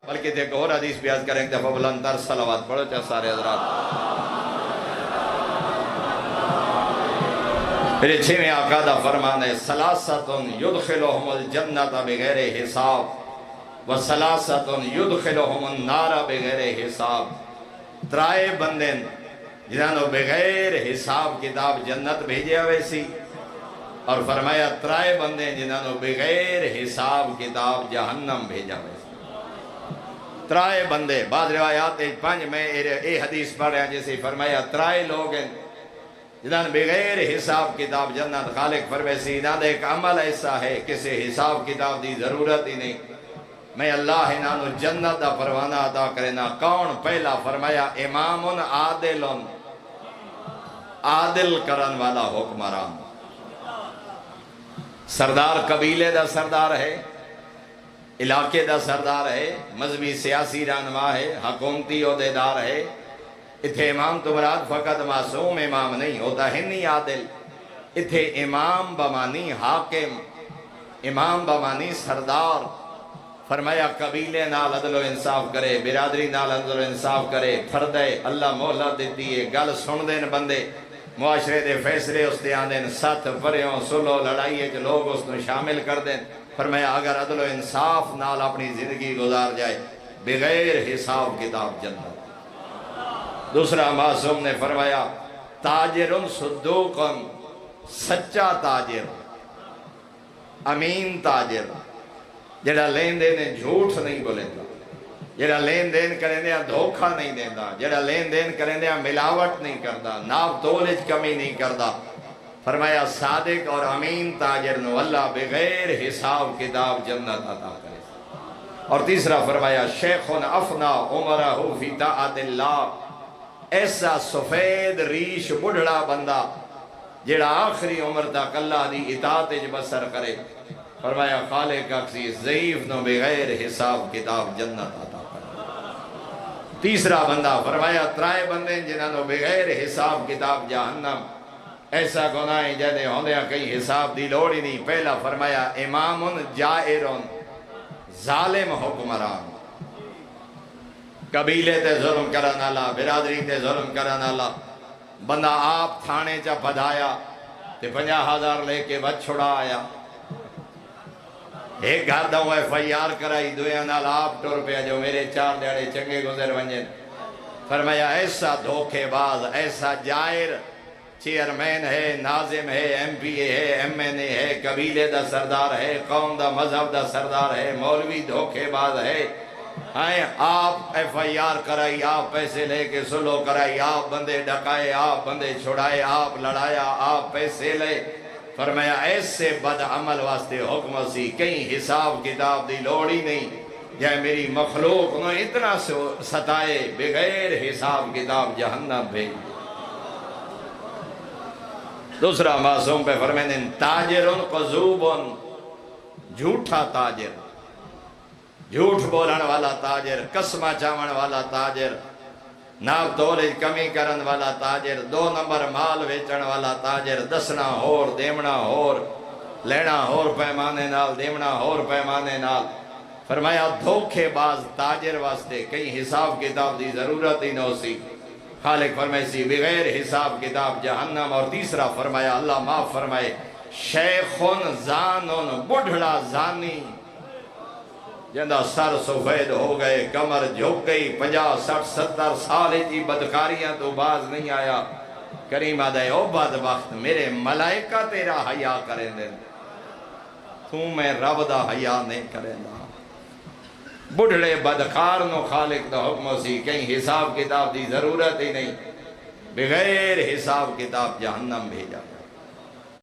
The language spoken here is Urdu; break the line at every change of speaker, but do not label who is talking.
بلکہ ایک اور حدیث بیان کریں ایک دفعہ بلند تر صلوات پڑھو چاہے سارے حضرات۔ پھر چھویں آقا دا فرمان ہے سلاستن یدخلہم الجنت بغیر حساب و سلاستن یدخلہم النار بغیر حساب۔ ترائے بندن جنہوں بغیر حساب کتاب جنت بھیجے ہوئے سی، اور فرمایا ترائے بندے جنہوں بغیر حساب کتاب جہنم بھیجا ہوئے سی۔ ترائے بندے، بعض روایات 5 میں اے حدیث پڑھ رہے ہیں جیسے فرمایا ترائے لوگ ہیں جنہوں بغیر حساب کتاب جنت خالق فرمیسی انہوں ایک عمل ایسا ہے کسی حساب کتاب دی ضرورت ہی نہیں، میں اللہ انہوں جنت دا پروانہ عطا کرنا۔ کون؟ پہلا فرمایا امام عادل، عادل کرن والا حکمران، سردار قبیلے دا سردار ہے، علاقے دا سردار ہے، مذہبی سیاسی رہنما ہے، حکومتی عہدیدار ہے۔ اتھے امام تو مراد فقط معصوم امام نہیں ہوتا ہے، نہیں عادل، اتھے امام بمانی حاکم، امام بمانی سردار۔ فرمایا قبیلے نال عدل و انصاف کرے، برادری نال عدل و انصاف کرے، پھردے اللہ مہلت دیتی ہے، گل سن دین بندے، معاشرے دے فیصلے اس دے آندین، ساتھ پریوں سلو لڑائیے جو لوگ اس نے شامل کر دیں۔ فرمایا اگر عدل و انصاف نال اپنی زندگی گزار جائے بغیر حساب کتاب جنت۔ دوسرا معصوم نے فرمایا تاجر صدوق، سچا تاجر، امین تاجر، جڑا لین دین جھوٹ نہیں بولے گا، جڑا لین دین کریں دیا دھوکہ نہیں دینا، جڑا لین دین کریں دیا ملاوٹ نہیں کردا، ناپ تولج کمی نہیں کردا۔ فرمایا صادق اور امین تاجر نو اللہ بغیر حساب کتاب جنت عطا کرے۔ اور تیسرا فرمایا شیخ افنا عمرہ فی طاعت اللہ، ایسا سفید ریش بڑھڑا بندہ جڑا آخری عمر تک اللہ دی اطاعت بسر کرے۔ فرمایا خالق اکسی ضعیف نو بغیر حساب کتاب جنت عطا کرے۔ تیسرا بندہ فرمایا ترائے بندے جنہاں نو بغیر حساب کتاب جہنم، ایسا گناہ جدے ہوندے ہیں کئی حساب دی لوڑی نہیں۔ پہلا فرمایا امام جائر، ظالم حکمران، قبیلے تے ظلم کرن والا، برادری تے ظلم کرن والا بندہ، آپ تھانے چا پدھایا تے 50,000 لے کے بچ چھڑا آیا، ایک گھر دا FIR کرائی، دویا نال آپ ٹور پہ جو میرے 4 دیڑے چنگے گزر ونجن۔ فرمایا ایسا دھوکے باز، ایسا جائر، چیئرمین ہے، ناظم ہے، MP ہے، MNA ہے، قبیلے دا سردار ہے، قوم دا مذہب دا سردار ہے، مولوی دھوکے باز ہے، آپ FIR کرائی، آپ پیسے لے کے سلو کرائی، آپ بندے ڈکائے، آپ بندے چھڑائے، آپ لڑایا، آپ پیسے لے۔ فرمایا ایسے بد عمل واسطے حکم سی کہیں حساب کتاب دی لوڑی نہیں، جائے میری مخلوق نو اتنا ستائے بغیر حساب کتاب جہنم بھیج۔ دوسرا معصوم پہ فرمائیں تاجر قذوب، جھوٹا تاجر، جھوٹ بولن والا تاجر، قسمہ چاون والا تاجر، ناپ تولج کمی کرن والا تاجر، 2 نمبر مال ویچن والا تاجر، دسنا ہور دیمنا ہور، لینا ہور پیمانے نال دیمنا ہور پیمانے نال۔ فرمایا دھوکے باز تاجر واسطے کئی حساب کتاب دی ضرورت ہی نہ سی، خالق فرمائے بغیر حساب کتاب جہنم۔ اور تیسرا فرمایا اللہ معاف فرمائے شیخن زانن، بڑھڑا زانی، جندہ سر سفید ہو گئے، کمر جھک گئی، 50 60 70 سال کی بدکاریاں تو باز نہیں آیا۔ کریم آدھے او بدبخت، میرے ملائکہ تیرا حیا کریں دیں، تو میں رب دا حیا نہیں کریں دا۔ بڑھڑے بدکار نو خالق دا حکم سی کہیں حساب کتاب دی ضرورت ہی نہیں، بغیر حساب کتاب جہنم بھیجا۔